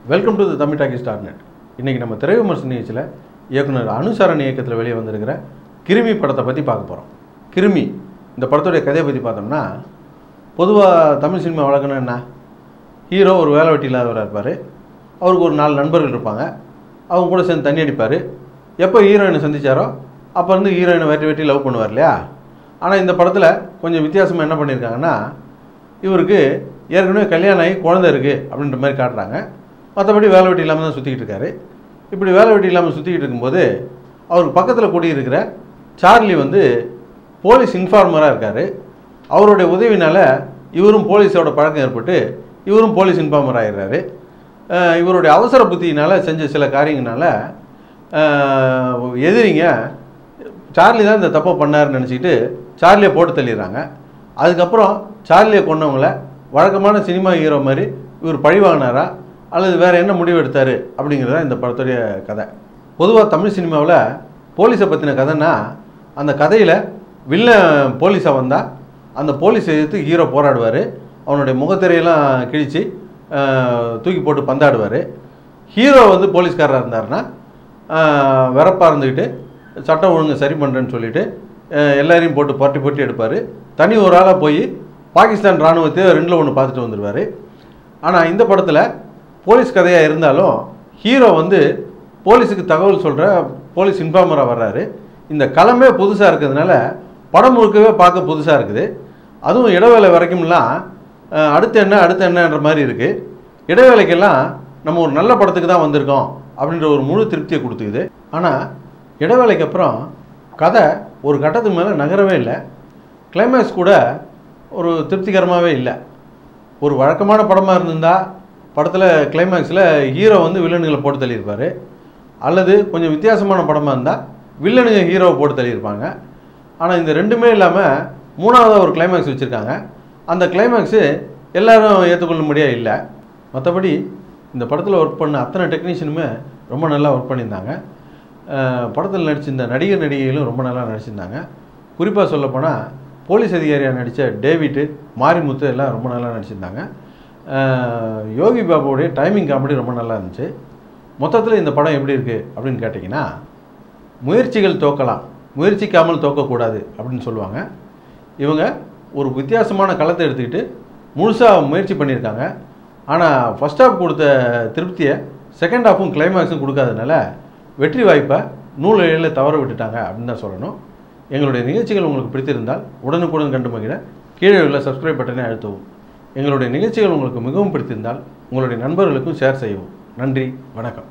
Welcome to the தமிழ்டாக்கிஸ்.net. இன்றைக்கி நம்ம திரை விமர்சன நிகழ்ச்சியில் இயக்குனர் அனுசரண் இயக்கத்தில் வெளியே வந்திருக்கிற கிருமி படத்தை பற்றி பார்க்க போகிறோம். கிருமி இந்த படத்துடைய கதையை பற்றி பார்த்தோம்னா, பொதுவாக தமிழ் சினிமா வழக்கம்னா என்ன, ஹீரோ ஒரு வேலை வெட்டி இல்லாதவராக இருப்பார். அவருக்கு ஒரு 4 நண்பர்கள் இருப்பாங்க. அவங்க கூட சேர்ந்து தண்ணி அடிப்பார். எப்போ ஹீரோயினை சந்தித்தாரோ அப்போ வந்து ஹீரோயினை வெட்டி லவ் பண்ணுவார் இல்லையா. ஆனால் இந்த படத்தில் கொஞ்சம் வித்தியாசமாக என்ன பண்ணியிருக்காங்கன்னா, இவருக்கு ஏற்கனவே கல்யாணம் ஆகி குழந்தை இருக்குது அப்படின்ற மாதிரி காட்டுறாங்க. மற்றபடி வேலை வெட்டி இல்லாமல் தான் சுற்றிக்கிட்டு இருக்காரு. இப்படி வேலை வெட்டி இல்லாமல் சுற்றிக்கிட்டு இருக்கும்போது அவருக்கு பக்கத்தில் கூடியிருக்கிற சார்லி வந்து போலீஸ் இன்ஃபார்மராக இருக்கார். அவருடைய உதவினால் இவரும் போலீஸோட பழக்கம் ஏற்பட்டு இவரும் போலீஸ் இன்ஃபார்மர் ஆகிடுறாரு. இவருடைய அவசர புத்தியினால் செஞ்ச சில காரியங்களால எதிரிங்க சார்லி தான் இந்த தப்பை பண்ணாருன்னு நினச்சிக்கிட்டு சார்லியை போட்டு தள்ளிடுறாங்க. அதுக்கப்புறம் சார்லியை கொண்டவங்கள வழக்கமான சினிமா ஹீரோ மாதிரி இவர் பழி வாங்கினாரா அல்லது வேறு என்ன முடிவு எடுத்தார் அப்படிங்கிறத இந்த படத்துடைய கதை. பொதுவாக தமிழ் சினிமாவில் போலீஸை பற்றின கதைன்னா, அந்த கதையில் வில்லன் போலீஸாக வந்தால் அந்த போலீஸை எதிர்த்து ஹீரோ போராடுவார். அவனுடைய முகத்திரையெல்லாம் கிழித்து தூக்கி போட்டு பந்தாடுவார். ஹீரோ வந்து போலீஸ்காரராக இருந்தாருன்னா வெறப்பாக இருந்துக்கிட்டு சட்டம் ஒழுங்கு சரி பண்ணுறேன்னு சொல்லிவிட்டு எல்லாரையும் போட்டு பொட்டி எடுப்பார். தனி ஒரு ஆளாக போய் பாகிஸ்தான் இராணுவத்தை 2ல் 1 பார்த்துட்டு வந்துடுவார். ஆனால் இந்த படத்தில் போலீஸ் கதையாக இருந்தாலும் ஹீரோ வந்து போலீஸுக்கு தகவல் சொல்கிற போலீஸ் இன்ஃபார்மராக வர்றாரு. இந்த களமே புதுசாக இருக்கிறதுனால படம் முழுக்கவே பார்க்க புதுசாக இருக்குது. அதுவும் இடைவேளை வரைக்கும்லாம் அடுத்து என்னன்ற மாதிரி இருக்குது. இடைவேளைக்கெல்லாம் நம்ம ஒரு நல்ல படத்துக்கு தான் வந்திருக்கோம் அப்படின்ற ஒரு முழு திருப்தியை கொடுத்துக்குது. ஆனால் இடைவேளைக்கு அப்புறம் கதை ஒரு கட்டத்துக்கு மேலே நகரவே இல்லை. கிளைமேக்ஸ் கூட ஒரு திருப்திகரமாகவே இல்லை. ஒரு வழக்கமான படமாக இருந்திருந்தால் படத்தில் கிளைமேக்ஸில் ஹீரோ வந்து வில்லனுங்களை போட்டு தள்ளியிருப்பார். அல்லது கொஞ்சம் வித்தியாசமான படமாக இருந்தால் வில்லனுங்க ஹீரோவை போட்டு தள்ளியிருப்பாங்க. ஆனால் இந்த ரெண்டுமே இல்லாமல் 3ஆவதாக ஒரு கிளைமேக்ஸ் வச்சுருக்காங்க. அந்த கிளைமேக்ஸு எல்லோரும் ஏற்றுக்கொள்ளும்படியாக இல்லை. மற்றபடி இந்த படத்தில் ஒர்க் பண்ண அத்தனை டெக்னீஷியனுமே ரொம்ப நல்லா ஒர்க் பண்ணியிருந்தாங்க. படத்தில் நடிச்சிருந்த நடிகைகளும் ரொம்ப நல்லா நடிச்சிருந்தாங்க. குறிப்பாக சொல்லப்போனால் போலீஸ் அதிகாரியாக நடித்த டேவிட்டு, மாரிமுத்து எல்லாம் ரொம்ப நல்லா நடிச்சிருந்தாங்க. யோகி பாபுடைய டைமிங் காமெடி ரொம்ப நல்லா இருந்துச்சு. மொத்தத்தில் இந்த படம் எப்படி இருக்குது அப்படின்னு கேட்டிங்கன்னா, முயற்சிகள் தோக்கலாம், முயற்சிக்காமல் தோக்கக்கூடாது அப்படின்னு சொல்லுவாங்க. இவங்க ஒரு வித்தியாசமான களத்தை எடுத்துக்கிட்டு முழுசாக முயற்சி பண்ணியிருக்காங்க. ஆனால் ஃபஸ்ட் ஹாஃப் கொடுத்த திருப்தியை செகண்ட் ஹாஃபும் கிளைமேக்ஸும் கொடுக்காதனால வெற்றி வாய்ப்பை நூலில் தவற விட்டுட்டாங்க அப்படின்னு தான் சொல்லணும். எங்களுடைய நிகழ்ச்சிகள் உங்களுக்கு பிடித்திருந்தால் உடனுக்குடன் கண்டு மகிழ கீழே உள்ள சப்ஸ்கிரைப் பட்டனை அழுத்தவும். எங்களுடைய நிகழ்ச்சிகள் உங்களுக்கு மிகவும் பிடித்திருந்தால் உங்களுடைய நண்பர்களுக்கும் ஷேர் செய்யவும். நன்றி, வணக்கம்.